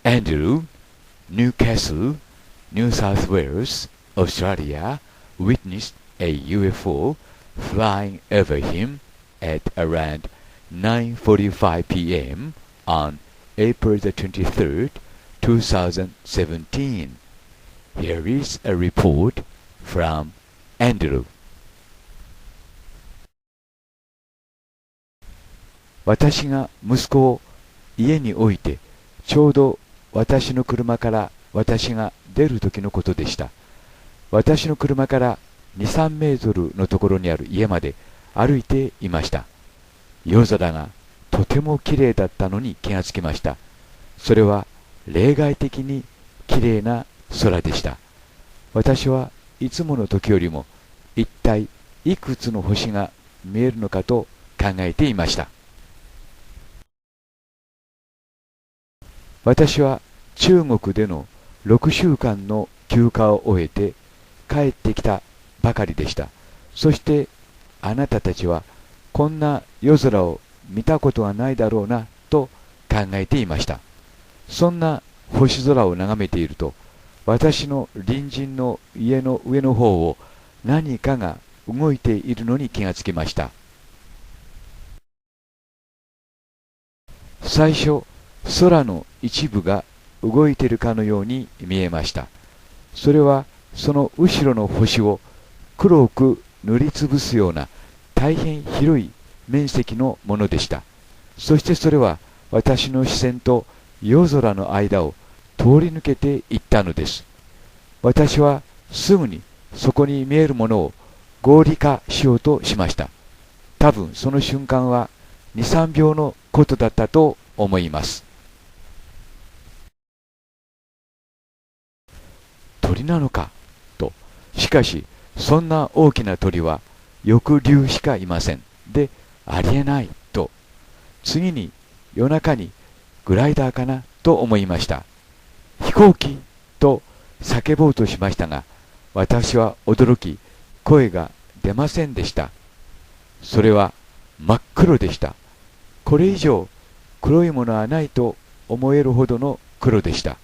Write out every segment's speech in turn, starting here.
Andrew, Newcastle, New South Wales, Australia, witnessed a UFO flying over him at around 9:45 p.m. on April the 23rd, 2017. Here is a report from Andrew. 私が息子を家に置いて、ちょうど私の車から私が出る時のことでした。私の車から2、3メートルのところにある家まで歩いていました。夜空がとてもきれいだったのに気がつきました。それは例外的にきれいな空でした。私はいつもの時よりも一体いくつの星が見えるのかと考えていました。私は中国での6週間の休暇を終えて帰ってきたばかりでした。そしてあなたたちはこんな夜空を見たことがないだろうなと考えていました。そんな星空を眺めていると、私の隣人の家の上の方を何かが動いているのに気がつきました。最初、空の一部が動いているかのように見えました。それはその後ろの星を黒く塗りつぶすような大変広い面積のものでした。そしてそれは私の視線と夜空の間を通り抜けていったのです。私はすぐにそこに見えるものを合理化しようとしました。多分その瞬間は2、3秒のことだったと思います。鳥なのかと。しかしそんな大きな鳥は翼竜しかいません。で、ありえないと。次に夜中にグライダーかなと思いました。飛行機と叫ぼうとしましたが、私は驚き声が出ませんでした。それは真っ黒でした。これ以上黒いものはないと思えるほどの黒でした。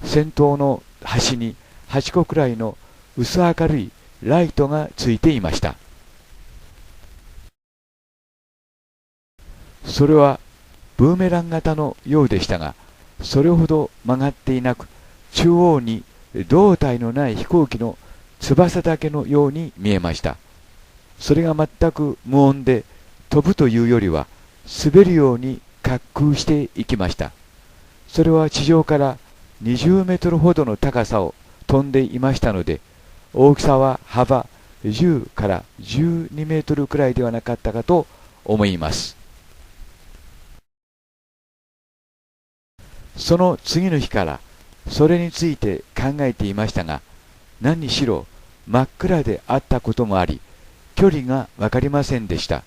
先頭の端に8個くらいの薄明るいライトがついていました。それはブーメラン型のようでしたが、それほど曲がっていなく、中央に胴体のない飛行機の翼だけのように見えました。それが全く無音で、飛ぶというよりは滑るように滑空していきました。それは地上から20メートルほどの高さを飛んでいましたので、大きさは幅10から12メートルくらいではなかったかと思います。その次の日からそれについて考えていましたが、何にしろ真っ暗であったこともあり、距離がわかりませんでした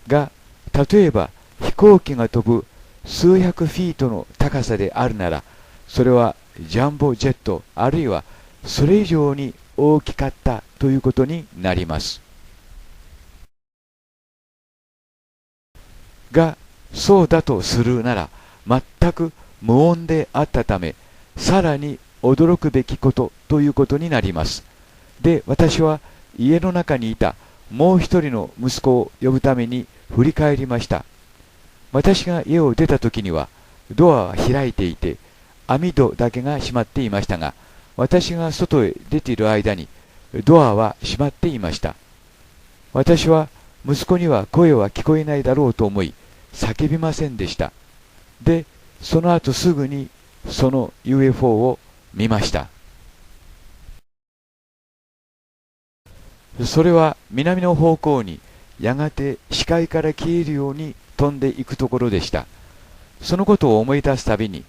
が、例えば飛行機が飛ぶ数百フィートの高さであるなら、それはジャンボジェットあるいはそれ以上に大きかったということになります。が、そうだとするなら全く無音であったため、さらに驚くべきことということになります。で、私は家の中にいたもう一人の息子を呼ぶために振り返りました。私が家を出た時にはドアは開いていて、網戸だけが閉まっていましたが、私が外へ出ている間にドアは閉まっていました。私は息子には声は聞こえないだろうと思い、叫びませんでした。で、その後すぐにその UFO を見ました。それは南の方向にやがて視界から消えるように飛んでいくところでした。そのことを思い出すたびに、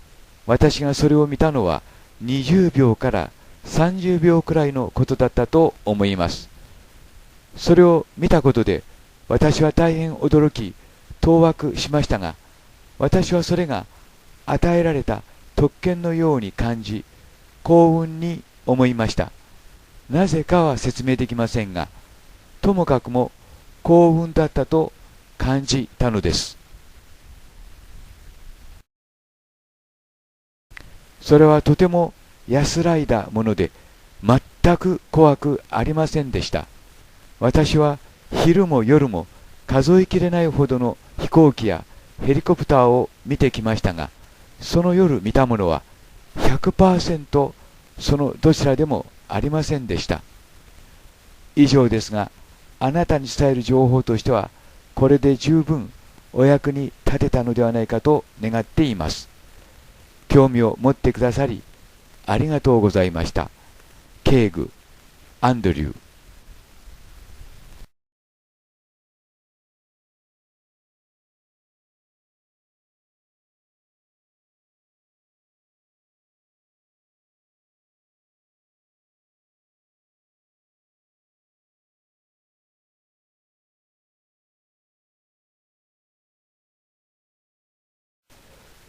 私がそれを見たのは20秒から30秒くらいのことだったと思います。それを見たことで私は大変驚き当惑しましたが、私はそれが与えられた特権のように感じ、幸運に思いました。なぜかは説明できませんが、ともかくも幸運だったと感じたのです。それはとても安らいだもので、全く怖くありませんでした。私は昼も夜も数えきれないほどの飛行機やヘリコプターを見てきましたが、その夜見たものは 100% そのどちらでもありませんでした。以上ですが、あなたに伝える情報としては、これで十分お役に立てたのではないかと願っています。興味を持ってくださり、ありがとうございました。ケーグ・アンドリュー。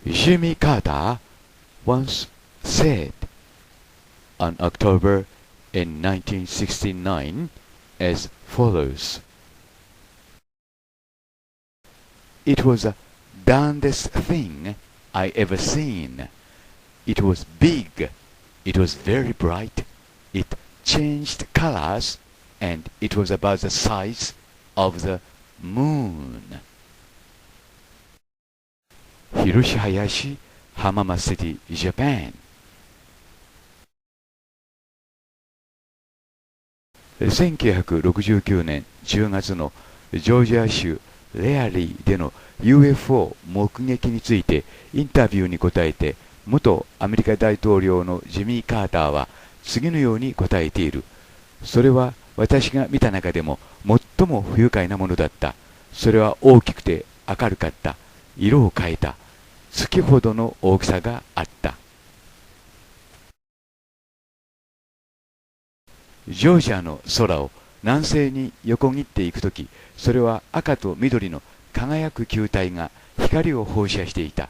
Jimmy Carter once said on October in 1969 as follows: It was the darndest thing I ever seen. It was big. It was very bright. It changed colors, and it was about the size of the moon. Hiroshi Hayashi, Hamama City, Japan. 1969年10月のジョージア州レアリーでの UFO 目撃についてインタビューに答えて、元アメリカ大統領のジミー・カーターは次のように答えている。それは私が見た中でも最も不愉快なものだった。それは大きくて明るかった。色を変えた。月ほどの大きさがあった。ジョージアの空を南西に横切っていくとき、それは赤と緑の輝く球体が光を放射していた。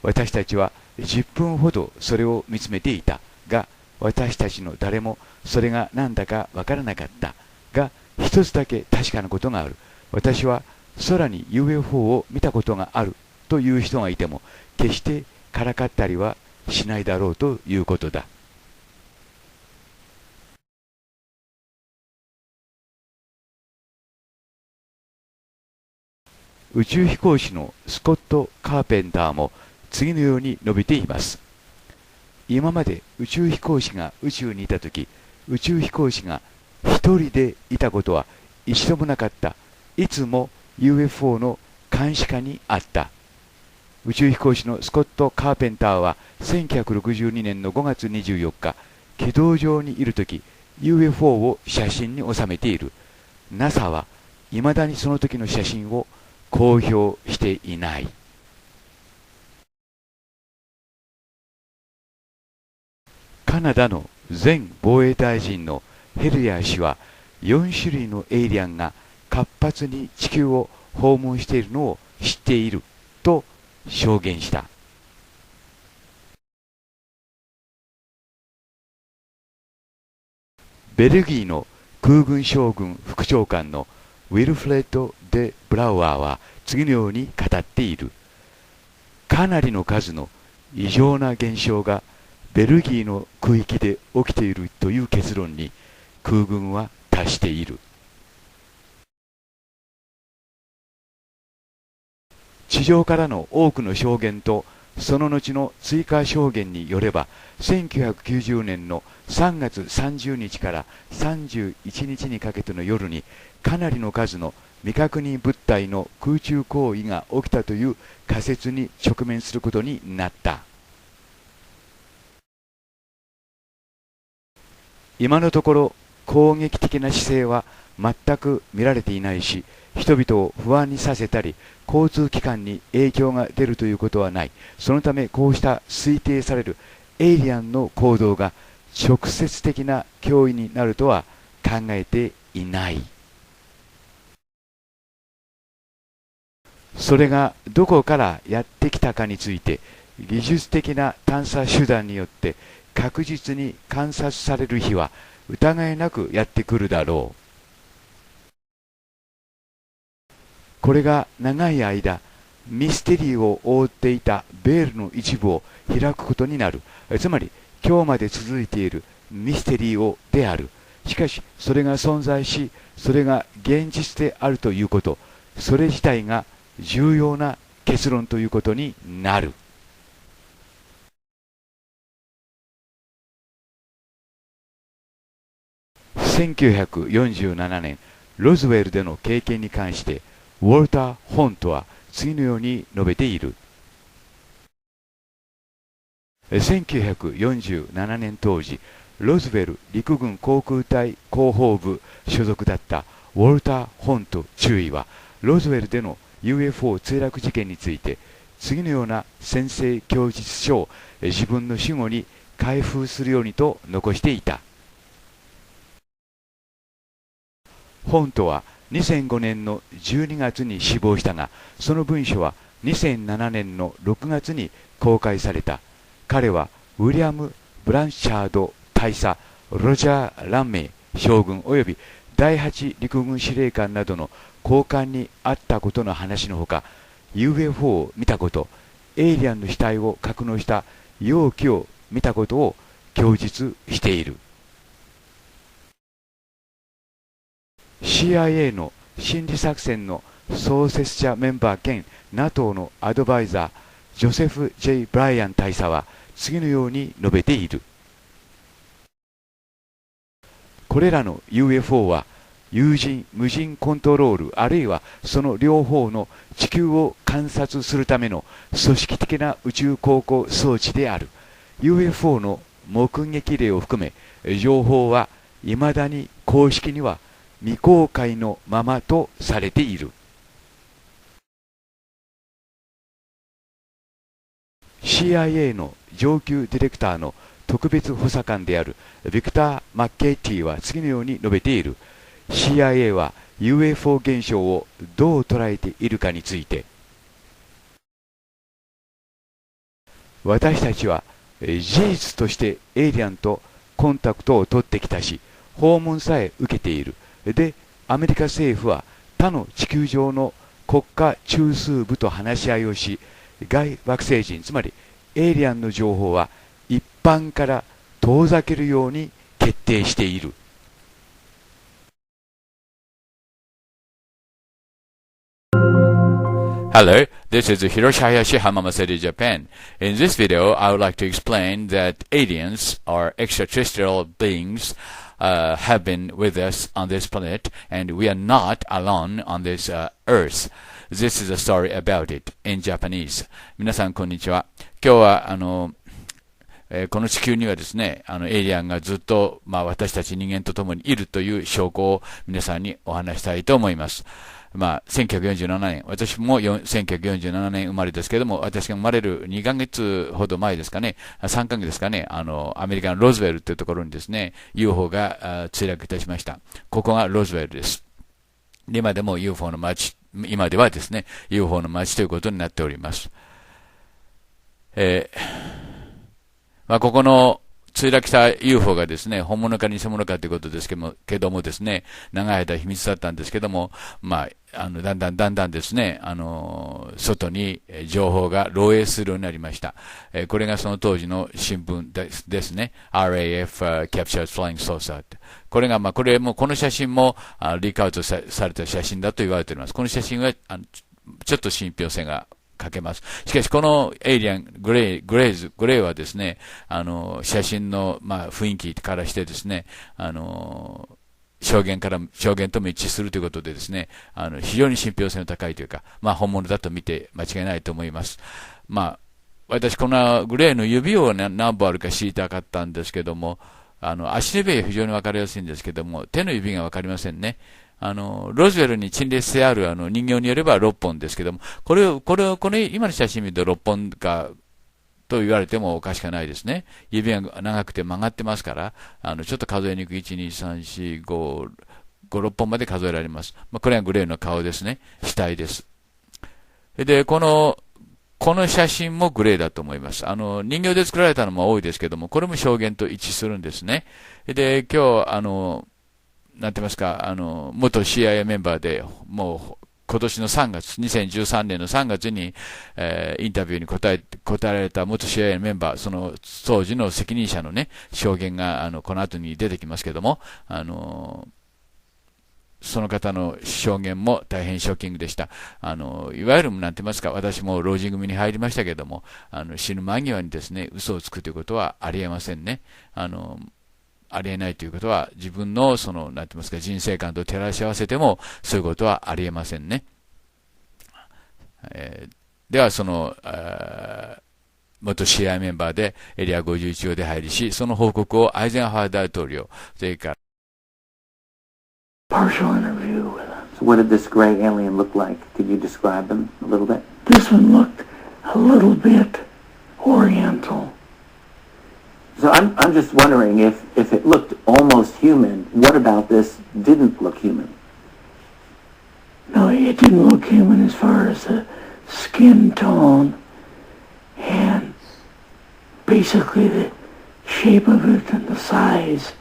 私たちは10分ほどそれを見つめていたが、私たちの誰もそれが何だかわからなかったが、一つだけ確かなことがある。私は空に UFO を見たことがあるという人がいても、決してからかったりはしないだろうということだ。宇宙飛行士のスコット・カーペンターも次のように述べています。今まで宇宙飛行士が宇宙にいたとき、宇宙飛行士が一人でいたことは一度もなかった。いつも UFO の監視下にあった。宇宙飛行士のスコット・カーペンターは1962年の5月24日、軌道上にいるとき UFO を写真に収めている。NASA は未だにその時の写真を公表していない。カナダの前防衛大臣のヘルヤー氏は、4種類のエイリアンが活発に地球を訪問しているのを知っていると証言した。ベルギーの空軍将軍副長官のウィルフレッド・デ・ブラウアーは次のように語っている。かなりの数の異常な現象がベルギーの空域で起きているという結論に空軍は達している。地上からの多くの証言とその後の追加証言によれば、1990年の3月30日から31日にかけての夜にかなりの数の未確認物体の空中行為が起きたという仮説に直面することになった。今のところ攻撃的な姿勢は全く見られていないし、人々を不安にさせたり交通機関に影響が出るということはない。そのためこうした推定されるエイリアンの行動が直接的な脅威になるとは考えていない。それがどこからやってきたかについて、技術的な探査手段によって確実に観察される日は疑いなくやってくるだろう。これが長い間ミステリーを覆っていたベールの一部を開くことになる。つまり今日まで続いているミステリーである。しかしそれが存在し、それが現実であるということ、それ自体が重要な結論ということになる。1947年ロズウェルでの経験に関してウォルター・ホントは次のように述べている。1947年当時、ロズウェル陸軍航空隊広報部所属だったウォルター・ホント中尉は、ロズウェルでの UFO 墜落事件について次のような宣誓供述書を自分の死後に開封するようにと残していた。ホントは2005年の12月に死亡したが、その文書は2007年の6月に公開された。彼はウィリアム・ブランシャード大佐、ロジャー・ランメイ将軍及び第8陸軍司令官などの高官に会ったことの話のほか、 UFO を見たこと、エイリアンの死体を格納した容器を見たことを供述している。CIA の心理作戦の創設者メンバー兼 NATO のアドバイザー、ジョセフ・ J. ブライアン大佐は次のように述べている。これらの UFO は有人無人コントロール、あるいはその両方の地球を観察するための組織的な宇宙航行装置である。 UFO の目撃例を含め、情報は未だに公式には未公開のままとされている。CIA の上級ディレクターの特別補佐官であるビクター・マッケイティは次のように述べている。 CIA は UFO 現象をどう捉えているかについて、私たちは事実としてエイリアンとコンタクトを取ってきたし、訪問さえ受けている。で、アメリカ政府は他の地球上の国家中枢部と話し合いをし、外惑星人、つまりエイリアンの情報は一般から遠ざけるように決定している。Hello, this is Hiroshi Hayashi Hamamaseri, Japan. In this video, I would like to explain that aliens or extraterrestrial beings have been with us on this planet, and we are not alone on this Earth. This is a story about it in Japanese. 皆さんこんにちは。今日はこの地球にはですね、エイリアンがずっと、私たち人間と共にいるという証拠を皆さんにお話したいと思います。1947年、私も1947年生まれですけども、私が生まれる2ヶ月ほど前ですかね、3ヶ月ですかね、アメリカのロズウェルというところにですね、UFO が墜落いたしました。ここがロズウェルです。で、今でも UFO の街、今ではですね、UFO の街ということになっております。ここの墜落した UFO がですね、本物か偽物かということですけどもですね、長い間秘密だったんですけども、だんだんですね、外に情報が漏洩するようになりました。これがその当時の新聞ですね。RAF、Captured Flying Saucer。これが、この写真もリークアウトされた写真だと言われております。この写真は、ちょっと信憑性がかけます。しかし、このエイリアン、グレーはですね、写真の、雰囲気からしてですね、証言とも一致するということでですね、非常に信憑性の高いというか、本物だと見て間違いないと思います。私、このグレーの指を何本あるか知りたかったんですけども、足指は非常にわかりやすいんですけども、手の指がわかりませんね。ロズウェルに陳列してある人形によれば6本ですけども、この今の写真見ると6本かと言われてもおかしくないですね。指が長くて曲がってますから、ちょっと数えにくい1、2、3、4、5、6本まで数えられます。これがグレーの顔ですね。死体です。で、この写真もグレーだと思います。人形で作られたのも多いですけども、これも証言と一致するんですね。で、今日、なんて言いますか、元 CIA メンバーで、もう今年の3月、2013年の3月に、インタビューに答えられた元 CIA のメンバー、その当時の責任者のね、証言が、この後に出てきますけども、その方の証言も大変ショッキングでした。いわゆる、なんて言いますか、私も老人組に入りましたけども、死ぬ間際にですね、嘘をつくということはありえませんね。ありえないということは、自分の、なんて言いますか、人生観と照らし合わせても、そういうことはありえませんね。では、元 CIA メンバーでエリア51を出入りし、その報告をアイゼンハワー大統領、それから、partial interview with him. So what did this gray alien look like? Could you describe him a little bit? This one looked a little bit oriental. So I'm just wondering if it looked almost human, what about this didn't look human? No, it didn't look human as far as the skin tone and basically the shape of it and the size.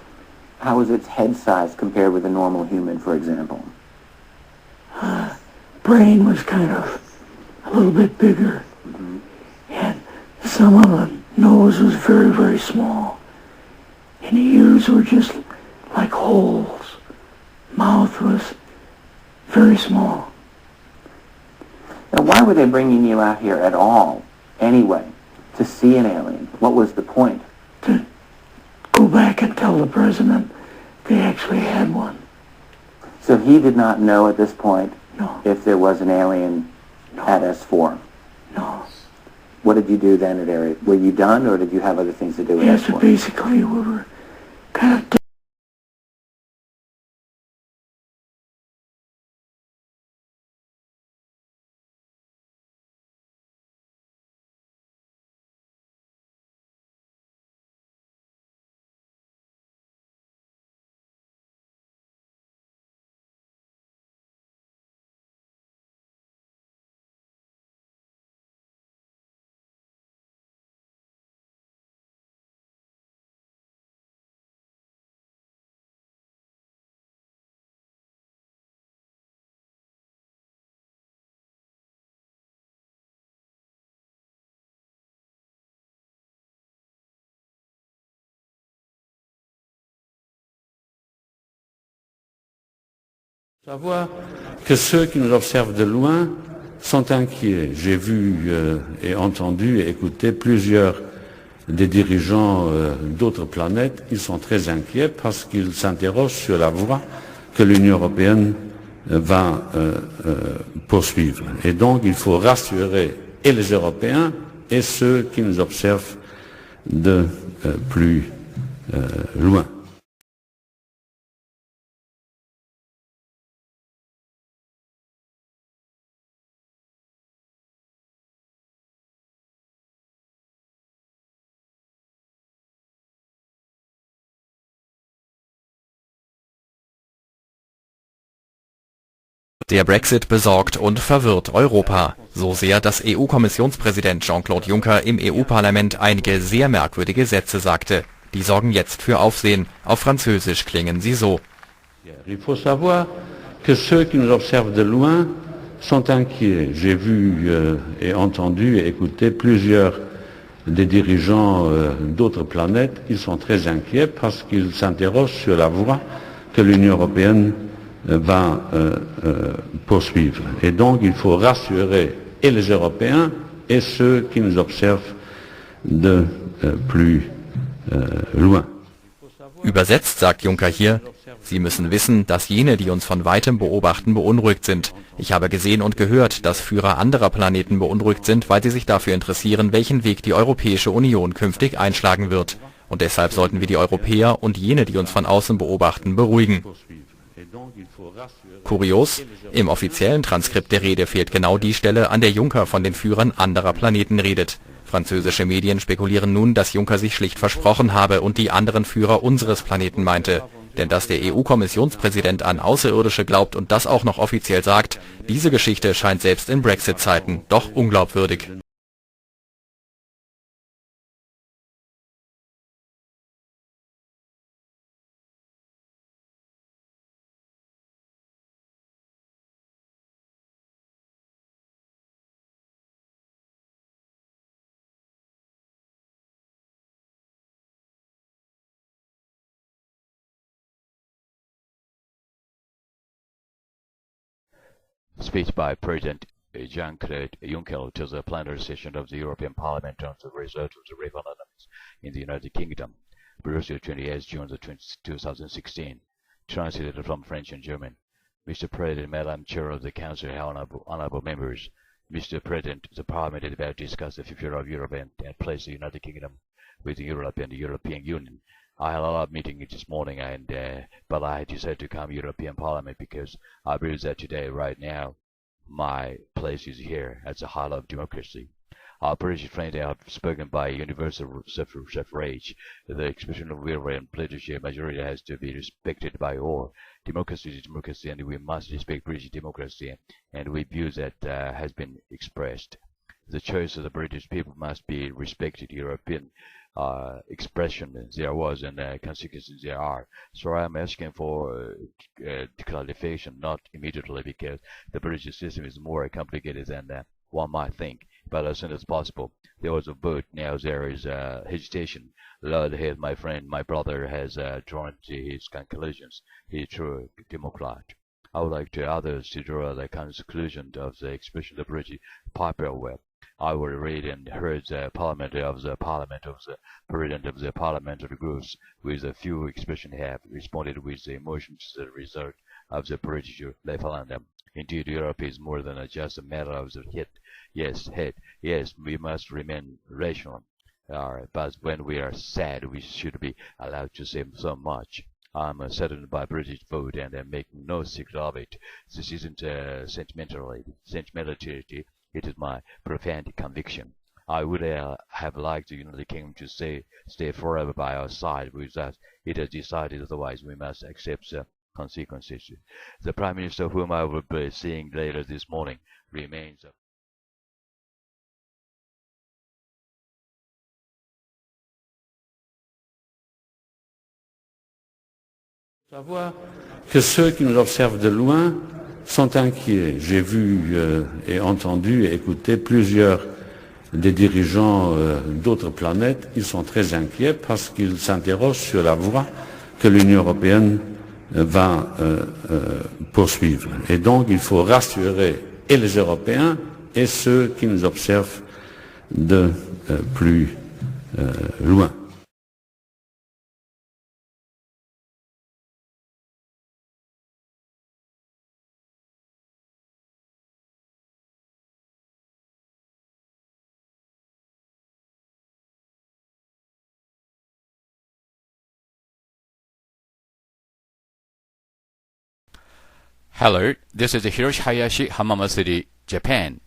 How was its head size compared with a normal human, for example? Brain was kind of a little bit bigger. Mm-hmm. And some of the nose was very, very small. And the ears were just like holes. Mouth was very small. Now, why were they bringing you out here at all, anyway, to see an alien? What was the point? To go back and tell the president they actually had one. So he did not know at this point if there was an alien at S4? No. What did you do then at Area? Were you done, or did you have other things to do with S4? Yes, so basically we were kind of savoir que ceux qui nous observent de loin sont inquiets. J'ai vu et entendu et écouté plusieurs des dirigeants d'autres planètes qui sont très inquiets parce qu'ils s'interrogent sur la voie que l'Union européenne va poursuivre. Et donc il faut rassurer et les Européens et ceux qui nous observent de plus loin. Der Brexit besorgt und verwirrt Europa. So sehr, dass EU-Kommissionspräsident Jean-Claude Juncker im EU-Parlament einige sehr merkwürdige Sätze sagte. Die sorgen jetzt für Aufsehen. Auf Französisch klingen sie so. Il faut savoir que ceux qui nous observent de loin sont inquiets. J'ai vu et entendu et écouté plusieurs des dirigeants d'autres planètes qui sont très inquiets parce qu'ils s'interrogent sur la voie que l'Union européenne va poursuivre. Et donc il faut rassurer et les Européens et ceux qui nous observent de plus loin. Übersetzt sagt Juncker hier, Sie müssen wissen, dass jene, die uns von weitem beobachten, beunruhigt sind. Ich habe gesehen und gehört, dass Führer anderer Planeten beunruhigt sind, weil sie sich dafür interessieren, welchen Weg die Europäische Union künftig einschlagen wird. Und deshalb sollten wir die Europäer und jene, die uns von außen beobachten, beruhigen. Kurios, im offiziellen Transkript der Rede fehlt genau die Stelle, an der Juncker von den Führern anderer Planeten redet. Französische Medien spekulieren nun, dass Juncker sich schlicht versprochen habe und die anderen Führer unseres Planeten meinte. Denn dass der EU-Kommissionspräsident an Außerirdische glaubt und das auch noch offiziell sagt, diese Geschichte scheint selbst in Brexit-Zeiten doch unglaubwürdig. speech by President Jean-Claude Juncker to the plenary session of the European Parliament on the result of the referendums in the United Kingdom, Brussels, 28 June 2016, translated from French and German. Mr. President, Madam Chair of the Council, honorable members, Mr. President, the Parliament is about to discuss the future of Europe and place the United Kingdom with Europe and the European Union. I had a lot of meeting this morning, but I decided to come to European Parliament because I believe that today, right now, my place is here at the heart of democracy. Our British friends have spoken by universal suffrage. The expression of will and political majority has to be respected by all. Democracy is democracy, and we must respect British democracy, and we view that has been expressed. The choice of the British people must be respected. European expression there was and consequences there are. So I'm asking for clarification, not immediately, because the British system is more complicated than one might think. But as soon as possible, there was a vote. Now there is hesitation. Lord Head, my friend, my brother, has drawn to his conclusions. He is a true Democrat. I would like to others to draw the conclusion of the expression of the British popular will. I will read and heard the President of the parliamentary groups with a few expressions have responded with the emotion to the result of the British referendum. Indeed, Europe is more than just a matter of the head. Yes, we must remain rational. But when we are sad, we should be allowed to say so much. I'm saddened by British vote and make no secret of it. This isn't sentimentality. It is my profound conviction. I would have liked the United Kingdom to stay forever by our side. With us, it has decided otherwise. We must accept the consequences. The Prime Minister, whom I will be seeing later this morning, remains. Savoir que ceux qui nous observent de loin sont inquiets. J'ai vu et entendu et écouté plusieurs des dirigeants d'autres planètes. Ils sont très inquiets parce qu'ils s'interrogent sur la voie que l'Union européenne va poursuivre. Et donc il faut rassurer et les Européens et ceux qui nous observent de plus loin. Hello, this is Hiroshi Hayashi, Hamama City, Japan.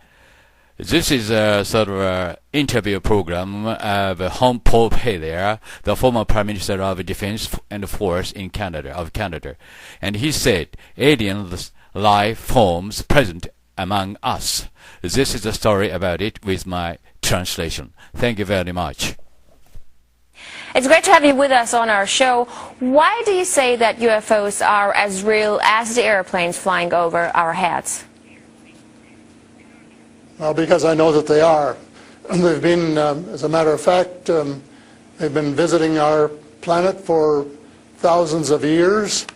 This is a sort of a interview program of Hon Paul Pele, the former Prime Minister of Defense and Force in Canada. And he said, alien life forms present among us. This is the story about it with my translation. Thank you very much. It's great to have you with us on our show. Why do you say that UFOs are as real as the airplanes flying over our heads? Well, because I know that they are. They've been, as a matter of fact, they've been visiting our planet for thousands of years.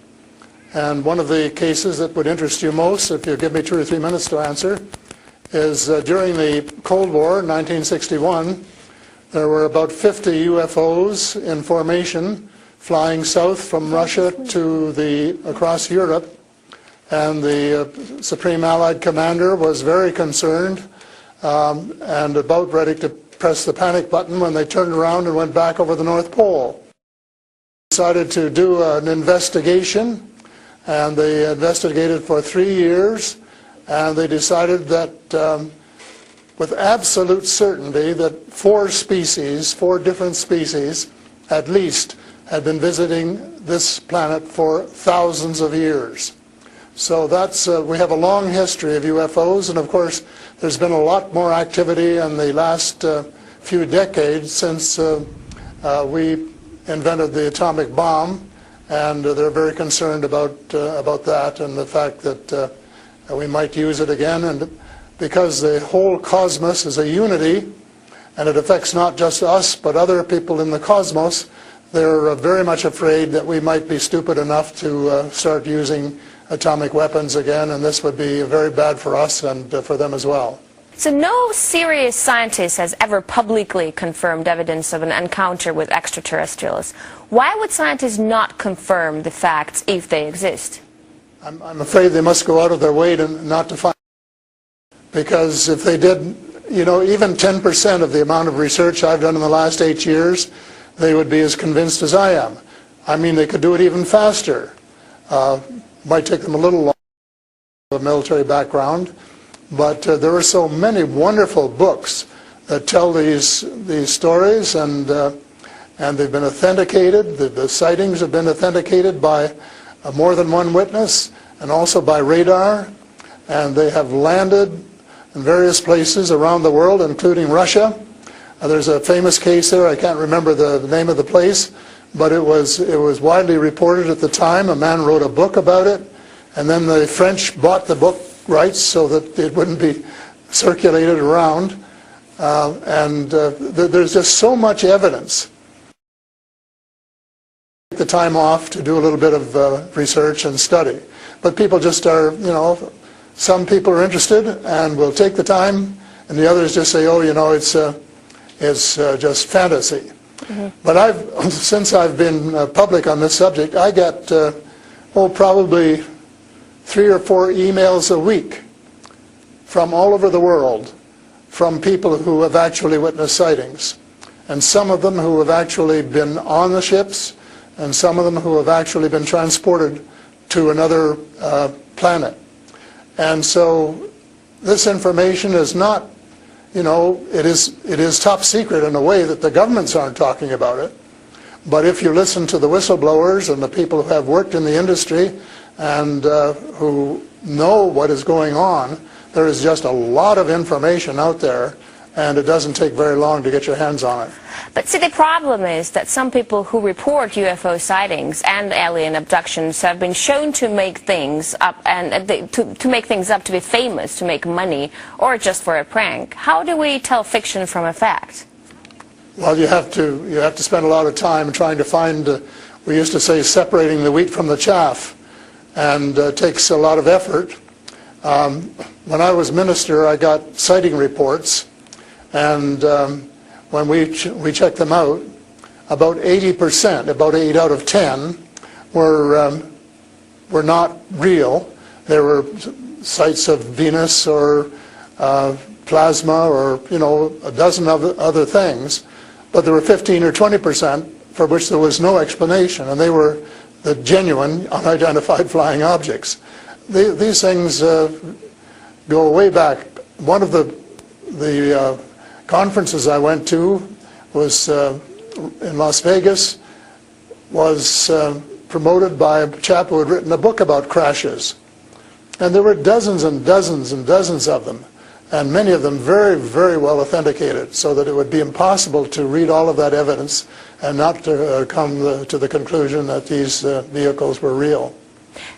And one of the cases that would interest you most, if you give me 2 or 3 minutes to answer, is during the Cold War, 1961, there were about 50 UFOs in formation flying south from Russia to across Europe, and the Supreme Allied Commander was very concerned and about ready to press the panic button when they turned around and went back over the North Pole. They decided to do an investigation, and they investigated for 3 years, and they decided that with absolute certainty that 4 different species at least, had been visiting this planet for thousands of years. So we have a long history of UFOs, and of course there's been a lot more activity in the last few decades since we invented the atomic bomb, and they're very concerned about that and the fact that we might use it again. And because the whole cosmos is a unity, and it affects not just us but other people in the cosmos, they're very much afraid that we might be stupid enough to start using atomic weapons again, and this would be very bad for us and for them as well. So no serious scientist has ever publicly confirmed evidence of an encounter with extraterrestrials. Why would scientists not confirm the facts if they exist? I'm afraid they must go out of their way not to find, because if they did, you know, even 10% of the amount of research I've done in the last 8 years, they would be as convinced as I am. I mean, they could do it even faster. Might take them a little longer, a military background, but there are so many wonderful books that tell these stories, and they've been authenticated. The sightings have been authenticated by more than one witness, and also by radar, and they have landed in various places around the world, including Russia. There's a famous case there. I can't remember the name of the place, but it was widely reported at the time. A man wrote a book about it, and then the French bought the book rights so that it wouldn't be circulated around. There's just so much evidence. Take the time off to do a little bit of research and study, but people just are, you know, some people are interested and will take the time, and the others just say, oh, you know, it's just fantasy. Mm-hmm. But since I've been public on this subject, I get probably 3 or 4 emails a week from all over the world, from people who have actually witnessed sightings, and some of them who have actually been on the ships, and some of them who have actually been transported to another planet. And so this information is not, you know, it is top secret in a way that the governments aren't talking about it. But if you listen to the whistleblowers and the people who have worked in the industry and who know what is going on, there is just a lot of information out there, and it doesn't take very long to get your hands on it. But see, the problem is that some people who report UFO sightings and alien abductions have been shown to make things up, and to make things up to be famous, to make money, or just for a prank. How do we tell fiction from a fact? Well, you have to spend a lot of time trying to find, we used to say, separating the wheat from the chaff, and it takes a lot of effort. When I was minister, I got sighting reports, and when we checked them out, about 80%, about 8 out of 10, were not real. They were sights of Venus or plasma or, you know, a dozen other things. But there were 15 or 20% for which there was no explanation, and they were the genuine unidentified flying objects. These things go way back. One of the conferences I went to was in Las Vegas, was promoted by a chap who had written a book about crashes. And there were dozens and dozens and dozens of them, and many of them very, very well authenticated, so that it would be impossible to read all of that evidence and not to come to the conclusion that these vehicles were real.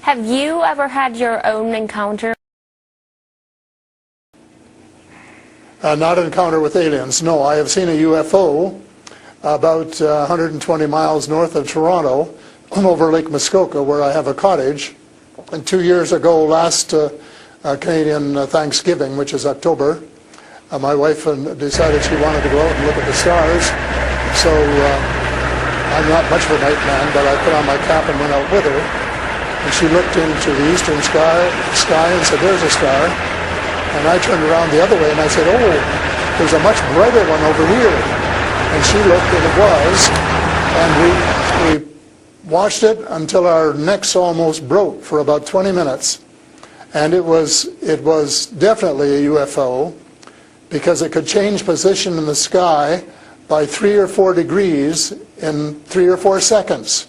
Have you ever had your own encounter? Not an encounter with aliens, no. I have seen a UFO about 120 miles north of Toronto over Lake Muskoka, where I have a cottage. And 2 years ago, last Canadian Thanksgiving, which is October, my wife decided she wanted to go out and look at the stars. So I'm not much of a night man, but I put on my cap and went out with her. And she looked into the eastern sky and said, "There's a star." And I turned around the other way and I said, "Oh, there's a much brighter one over here." And she looked, and it was. And we watched it until our necks almost broke for about 20 minutes. And it was definitely a UFO, because it could change position in the sky by 3 or 4 degrees in 3 or 4 seconds.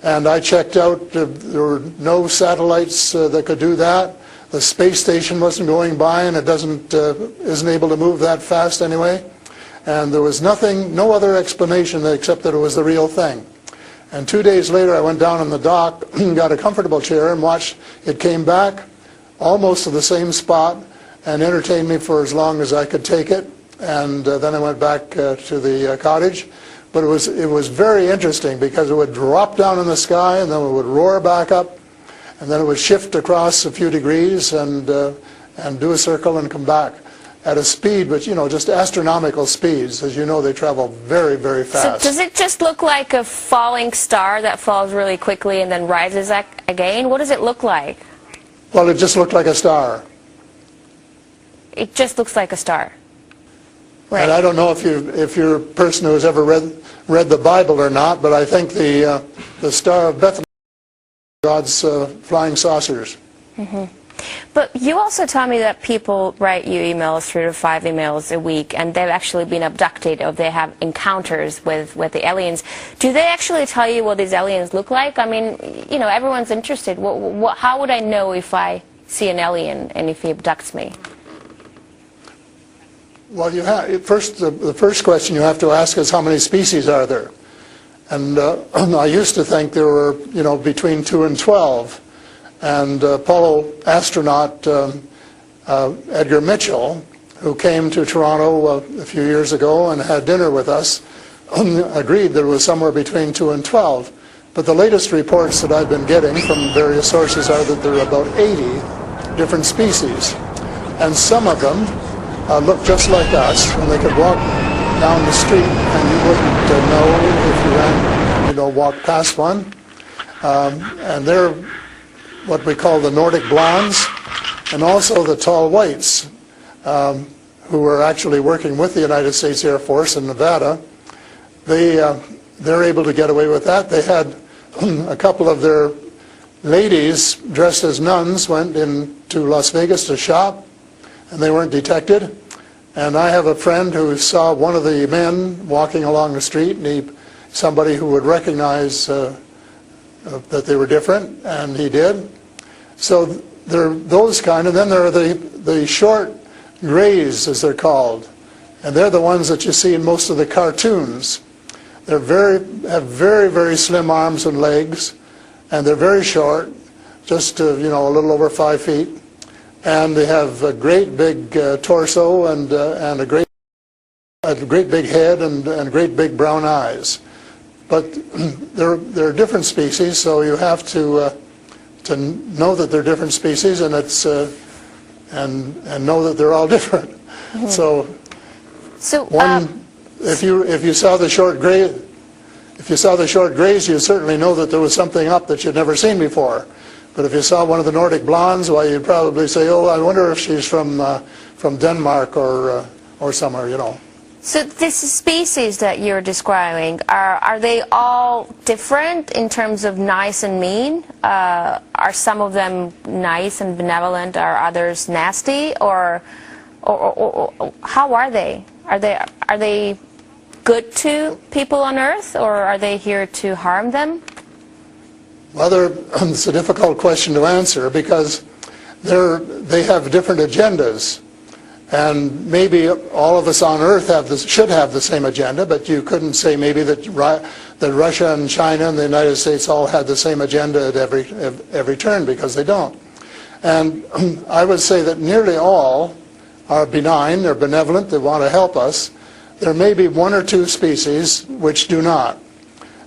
And I checked out, there were no satellites that could do that. The space station wasn't going by, and it isn't able to move that fast anyway. And there was nothing, no other explanation except that it was the real thing. And 2 days later, I went down on the dock, got a comfortable chair, and watched it came back almost to the same spot and entertained me for as long as I could take it. And then I went back to the cottage, But it was very interesting because it would drop down in the sky and then it would roar back up, and then it would shift across a few degrees and do a circle and come back at a speed, but just astronomical speeds. As you know, they travel very, very fast. So does it just look like a falling star that falls really quickly and then rises again? What does it look like? Well, it just looked like a star. It just looks like a star. Right. And I don't know if you're a person who has ever read the Bible or not, but I think the Star of Bethlehem is God's flying saucers. Mm-hmm. But you also tell me that people write you emails, 3 to 5 emails a week, and they've actually been abducted or they have encounters with the aliens. Do they actually tell you what these aliens look like? I mean, everyone's interested. How would I know if I see an alien and if he abducts me? Well, the first question you have to ask is how many species are there? And I used to think there were, between 2 and 12. And Apollo astronaut Edgar Mitchell, who came to Toronto a few years ago and had dinner with us, agreed there was somewhere between 2 and 12. But the latest reports that I've been getting from various sources are that there are about 80 different species. And some of them look just like us, and they could walk down the street and you wouldn't know if you walked past one. And they're what we call the Nordic blondes, and also the tall whites, who were actually working with the United States Air Force in Nevada. They're able to get away with that. They had a couple of their ladies dressed as nuns went into Las Vegas to shop, and they weren't detected. And I have a friend who saw one of the men walking along the street, and somebody who would recognize that they were different, and he did. So there are those kind, and then there are the short grays, as they're called, and they're the ones that you see in most of the cartoons. They're have very, very slim arms and legs, and they're very short, just a little over 5 feet, and they have a great big torso and a great big head and great big brown eyes. But they're different species, so you have to know that they're different species, and it's and know that they're all different. Mm-hmm. So if you saw the short gray, grays, you'd certainly know that there was something up that you'd never seen before. But if you saw one of the Nordic blondes, well, you'd probably say, "Oh, I wonder if she's from Denmark or somewhere." So these species that you're describing, are they all different in terms of nice and mean? Are some of them nice and benevolent? Are others nasty? Or how are they? Are they good to people on Earth, or are they here to harm them? Well, it's a difficult question to answer because they have different agendas. And maybe all of us on Earth should have the same agenda, but you couldn't say maybe that Russia and China and the United States all had the same agenda at every turn, because they don't. And I would say that nearly all are benign, they're benevolent, they want to help us. There may be 1 or 2 species which do not.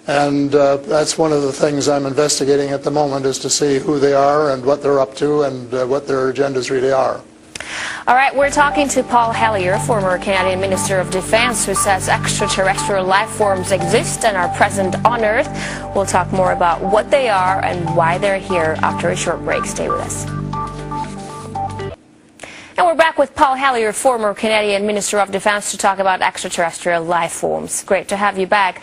And that's one of the things I'm investigating at the moment, is to see who they are and what they're up to and what their agendas really are. All right, we're talking to Paul Hellyer, former Canadian Minister of Defense, who says extraterrestrial life forms exist and are present on Earth. We'll talk more about what they are and why they're here after a short break. Stay with us. And we're back with Paul Hellyer, former Canadian Minister of Defense, to talk about extraterrestrial life forms. Great to have you back.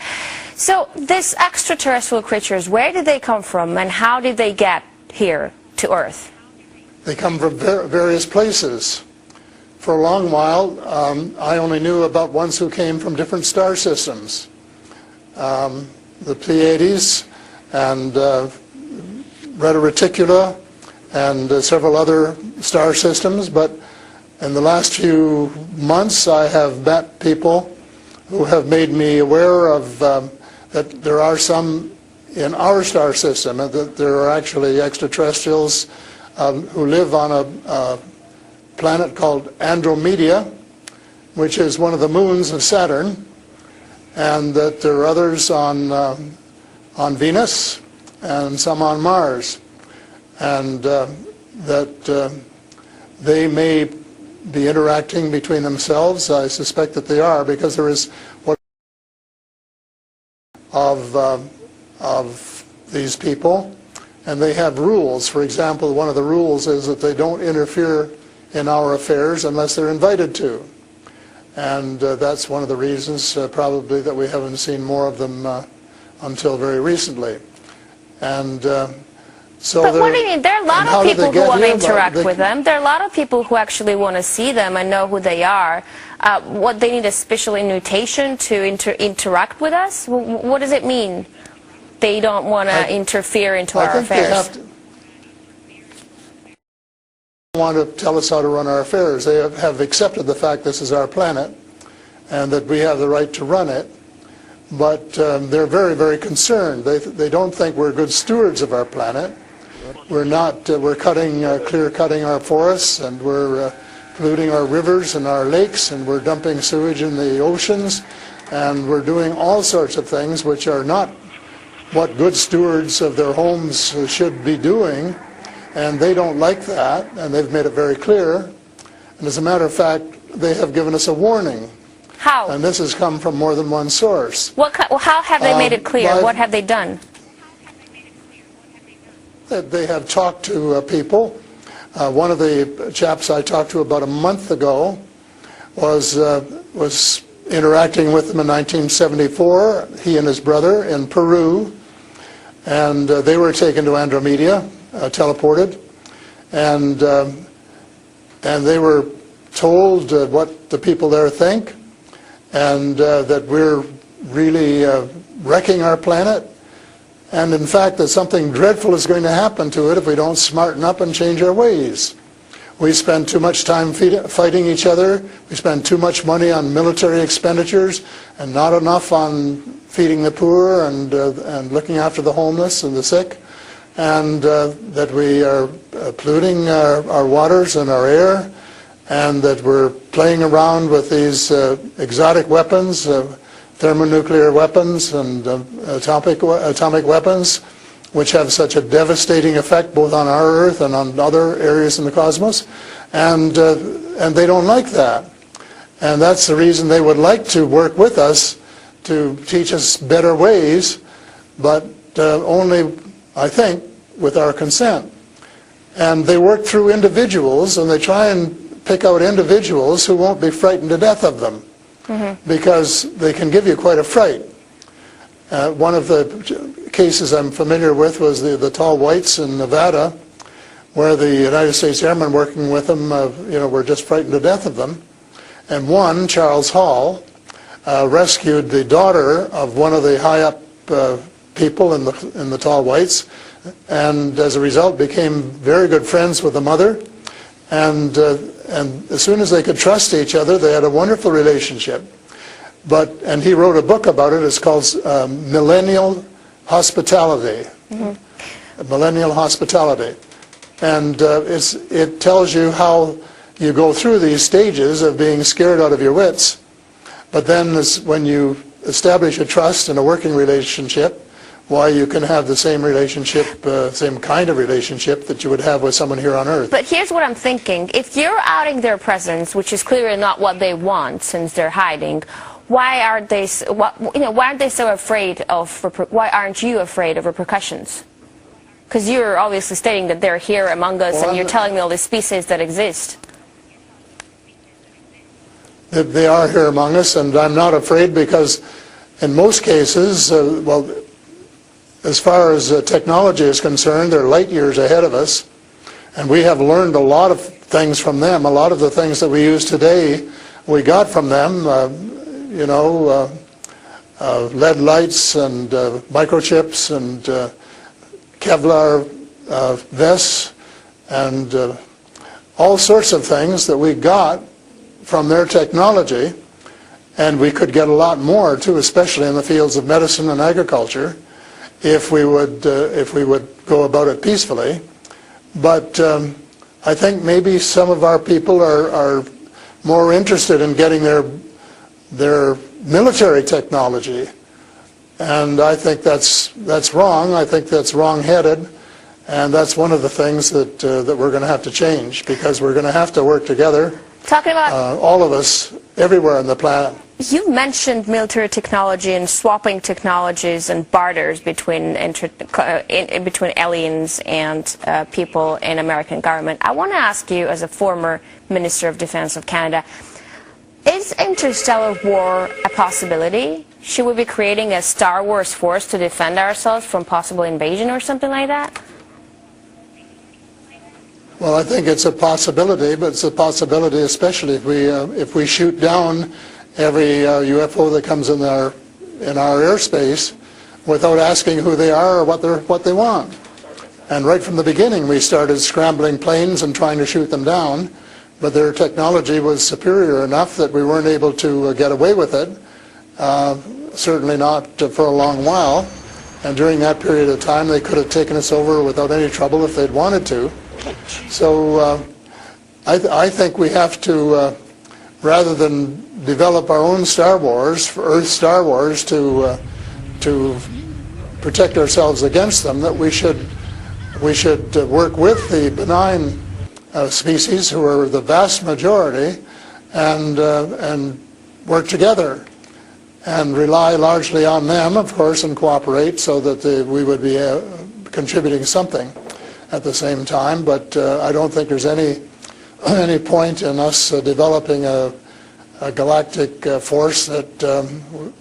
So these extraterrestrial creatures, where did they come from and how did they get here to Earth? They come from various places. For a long while, I only knew about ones who came from different star systems. The Pleiades and Reta Reticula and several other star systems, but in the last few months I have met people who have made me aware of that there are some in our star system, and that there are actually extraterrestrials who live on a planet called Andromeda, which is one of the moons of Saturn. and that there are others on Venus and some on Mars, and that they may be interacting between themselves. I suspect that they are, because there is what of these people, and they have rules. For example, one of the rules is that they don't interfere in our affairs unless they're invited to. And that's one of the reasons probably that we haven't seen more of them until very recently. And so but what do you mean? There are a lot of people who want to interact with them. There are a lot of people who actually want to see them and know who they are. What, they need a special invitation to interact with us? What does it mean? They don't want to interfere into our affairs. They want to tell us how to run our affairs. They have accepted the fact this is our planet and that we have the right to run it. But they're very, very concerned. They don't think we're good stewards of our planet. We're not. We're clear-cutting our forests, and we're polluting our rivers and our lakes, and we're dumping sewage in the oceans, and we're doing all sorts of things which are not what good stewards of their homes should be doing, and they don't like that, and they've made it very clear. And as a matter of fact, they have given us a warning. How? And this has come from more than one source. How have they made it clear? What have they done? They have talked to people. One of the chaps I talked to about a month ago was interacting with them in 1974, he and his brother, in Peru. And they were taken to Andromeda, teleported. And they were told what the people there think, and that we're really wrecking our planet, and in fact that something dreadful is going to happen to it if we don't smarten up and change our ways. We spend too much time fighting each other, we spend too much money on military expenditures and not enough on feeding the poor and looking after the homeless and the sick, and that we are polluting our waters and our air, and that we're playing around with these exotic weapons, thermonuclear weapons and atomic weapons, which have such a devastating effect both on our Earth and on other areas in the cosmos, and they don't like that. And that's the reason they would like to work with us to teach us better ways, but only, I think, with our consent. And they work through individuals, and they try and pick out individuals who won't be frightened to death of them, because they can give you quite a fright. One of the cases I'm familiar with was the tall whites in Nevada, where the United States Airmen working with them, were just frightened to death of them. And one, Charles Hall, rescued the daughter of one of the high-up people in the tall whites, and as a result became very good friends with the mother. And as soon as they could trust each other, they had a wonderful relationship. And he wrote a book about it. It's called Millennial Hospitality. Millennial Hospitality. And it tells you how you go through these stages of being scared out of your wits. But then when you establish a trust and a working relationship, why you can have the same relationship, same kind of relationship that you would have with someone here on Earth. But here's what I'm thinking. If you're outing their presence, which is clearly not what they want since they're hiding, why aren't they so afraid of, why aren't you afraid of repercussions? Because you're obviously stating that they're here among us, and you're telling me all the species that exist. They are here among us, and I'm not afraid, because in most cases, as far as technology is concerned, they're light years ahead of us, and we have learned a lot of things from them. A lot of the things that we use today, we got from them, lead lights and microchips and Kevlar vests and all sorts of things that we got from their technology, and we could get a lot more too, especially in the fields of medicine and agriculture, if we would go about it peacefully. But I think maybe some of our people are more interested in getting their military technology. And I think that's wrong. I think that's wrong-headed. And that's one of the things that we're going to have to change, because we're going to have to work together, Talking about all of us, everywhere on the planet. You mentioned military technology and swapping technologies and barters between between aliens and people in American government. I want to ask you, as a former Minister of Defense of Canada, is interstellar war a possibility? Should we be creating a Star Wars force to defend ourselves from possible invasion or something like that? Well, I think it's a possibility, but it's a possibility especially if we shoot down every UFO that comes in our airspace without asking who they are or what they want. And right from the beginning, we started scrambling planes and trying to shoot them down, but their technology was superior enough that we weren't able to get away with it. Certainly not for a long while. And during that period of time, they could have taken us over without any trouble if they'd wanted to. So I think we have to, rather than develop our own Star Wars, Earth Star Wars, to protect ourselves against them, that we should work with the benign species, who are the vast majority, and work together and rely largely on them, of course, and cooperate so that we would be contributing something at the same time. But I don't think there's any point in us developing a galactic force that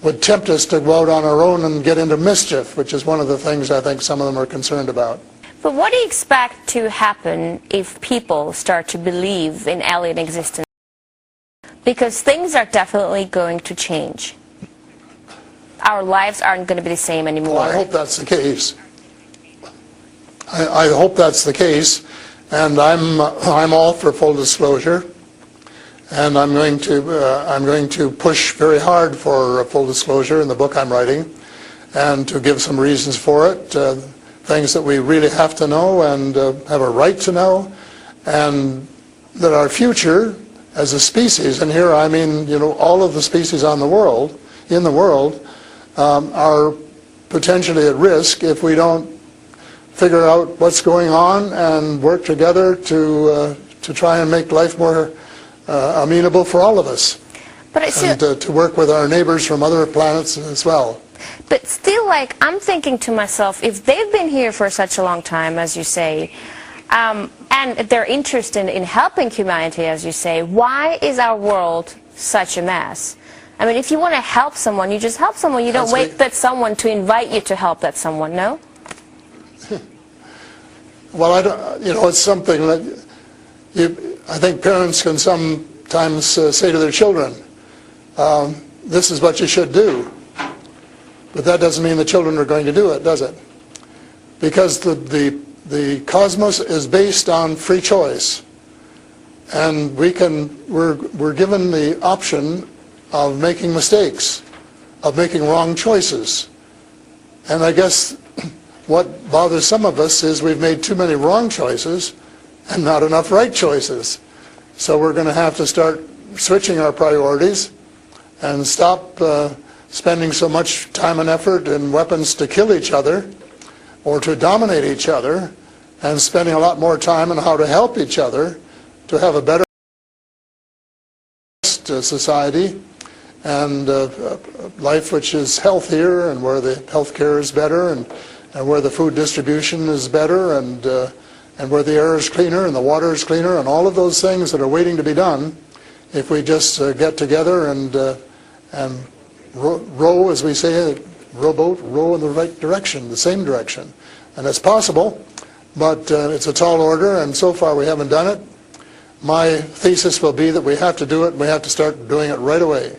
would tempt us to go out on our own and get into mischief, which is one of the things I think some of them are concerned about. But what do you expect to happen if people start to believe in alien existence? Because things are definitely going to change. Our lives aren't going to be the same anymore. Well, I hope that's the case. I hope that's the case, and I'm all for full disclosure, and I'm going to push very hard for full disclosure in the book I'm writing, and to give some reasons for it, things that we really have to know and have a right to know, and that our future as a species, and here I mean all of the species in the world, are potentially at risk if we don't figure out what's going on and work together to try and make life more amenable for all of us. But and to work with our neighbors from other planets as well. But still, like, I'm thinking to myself, if they've been here for such a long time, as you say, and they're interested in helping humanity, as you say, why is our world such a mess? I mean, if you want to help someone, you just help someone. You don't wait for someone to invite you to help that someone, no? Well, I don't, it's something that I think parents can sometimes say to their children, this is what you should do. But that doesn't mean the children are going to do it, does it? Because the cosmos is based on free choice. And we're given the option of making mistakes, of making wrong choices. And I guess what bothers some of us is we've made too many wrong choices and not enough right choices. So we're going to have to start switching our priorities and stop spending so much time and effort and weapons to kill each other or to dominate each other, and spending a lot more time on how to help each other to have a better society and life which is healthier, and where the health care is better, and where the food distribution is better, and where the air is cleaner and the water is cleaner, and all of those things that are waiting to be done if we just get together and row, as we say, rowboat, row in the right direction, the same direction. And it's possible, but it's a tall order, and so far we haven't done it. My thesis will be that we have to do it, and we have to start doing it right away.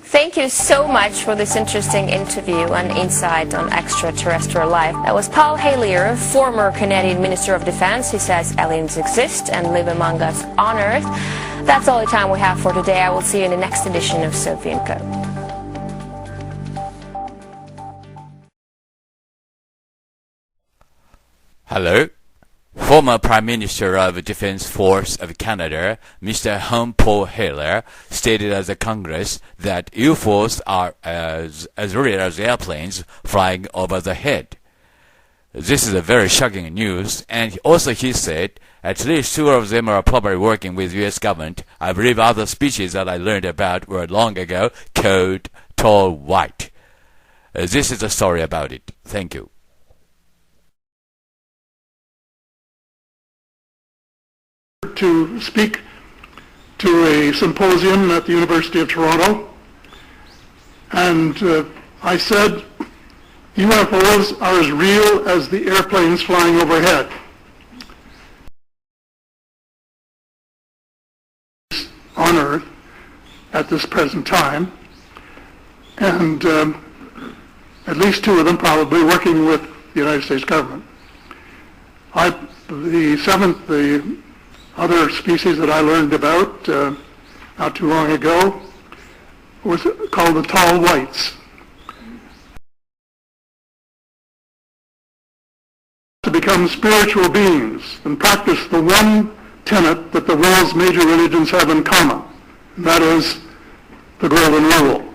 Thank you so much for this interesting interview and insight on extraterrestrial life. That was Paul Hellyer, former Canadian Minister of Defense. He says aliens exist and live among us on Earth. That's all the time we have for today. I will see you in the next edition of Sophie & Co. Hello. Former Prime Minister of Defense Force of Canada, Mr. Paul Hiller, stated as a Congress that UFOs are as real as airplanes flying over the head. This is a very shocking news, and also he said at least 2 of them are probably working with U.S. government. I believe other species that I learned about were long ago called tall white. This is the story about it. Thank you. To speak to a symposium at the University of Toronto, and I said UFOs are as real as the airplanes flying overhead. On Earth at this present time, and at least 2 of them probably working with the United States government. The other species that I learned about not too long ago was called the tall whites. To become spiritual beings and practice the one tenet that the world's major religions have in common, and that is the Golden Rule.